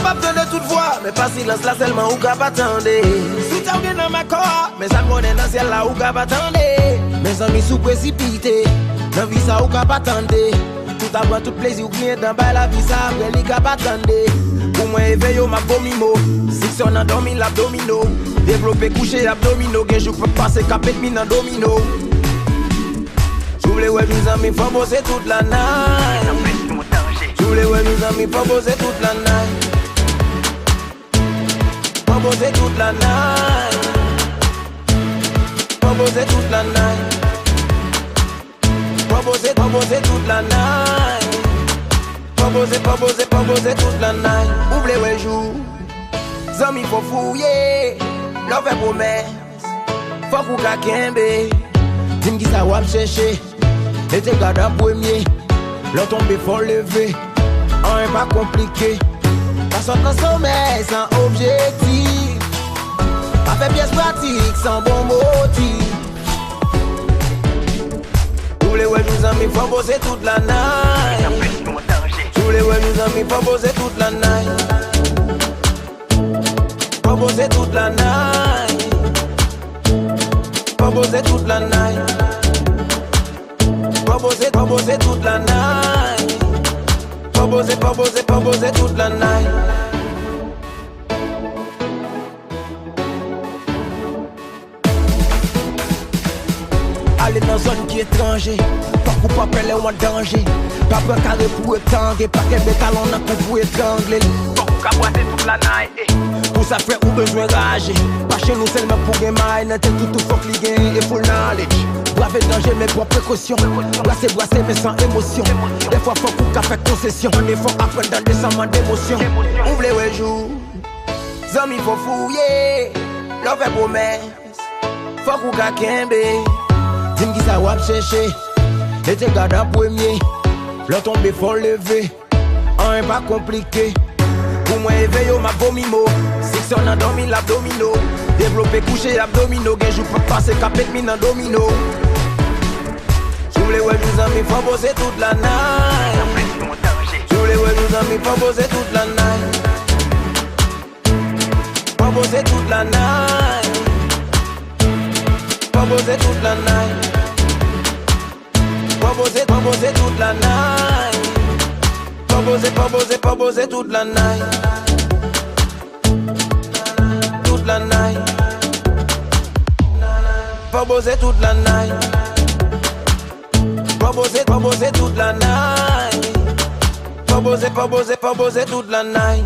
pas besoin de toute voix, mais pas silence là seulement ou qu'à pas attendre. Si t'as bien dans ma corps, mais ça connaît dans ciel là ou qu'à pas attendre. Mes amis sous précipité, dans vie ça ou qu'à pas attendre. Tout à boire, tout plaisir ou bien dans bas la vie ça après li qu'à pas attendre. Pour moi éveille au ma bomimo, si on a dormi l'abdomino, développer coucher abdomino, que je peux passer capet mi dans domino. J'oublie ouais mes amis faut bosser toute la night. J'oublie ouais mes amis faut bosser toute la night. Faut bosser toute la night. Faut bosser toute la night. Faut bosser toute la night. Faut bosser toute la night. Oublie ouais jour, amis faut fouiller, l'on fait promesse, faut qu'on kakembe. Dis-moi qui ça va chercher. Et t'es garde en premier, l'on tombe faut lever. On est pas compliqué. Pas sortir sommeil sans objectif. Pas faire pièce pratique sans bon motif. Tous les ouais nous amis faut bosser toute la night. Tous les ouais nous amis faut bosser toute la night. Faut bosser toute la night. Faut bosser toute la night. Faut bosser toute la night. Faut bosser toute la night. Aller dans zone qui est étranger, pas pour pas perdre en danger. Pas pour carré pour étanguer, pas qu'un bétalon n'a qu'on pour étrangler. Pas pour caboiter toute la night. Pour ça frère ou besoin rager. Pas chez nous seulement pour gagner, n'a tout faut qu'il gagne et full knowledge. Brave danger mais pour précaution. Brasser mais sans émotion. Des fois faut qu'on faire concession. Des fois apprendre dans des sentiments d'émotion. Ouvre les jours, amis faut fouiller. L'on fait promesse, faut qu'on kakembe. Dis-moi qui ça va chercher. Et t'es garde en premier, l'on tombe faut lever. On est pas compliqué. Pour moi éveille au ma bomimo, si on a dormi l'abdomino, développer coucher abdomino, que je peux passer capet mi dans domino. J'oublie ouais nous amis faut bosser toute la night. J'oublie ouais nous amis faut bosser toute la night. Faut bosser toute la night. Faut bosser toute la night. Faut bosser toute la night. Faut bosser toute la night. Toute la night. Faut bosser toute la night. Faut bosser toute la night. Faut bosser toute la night.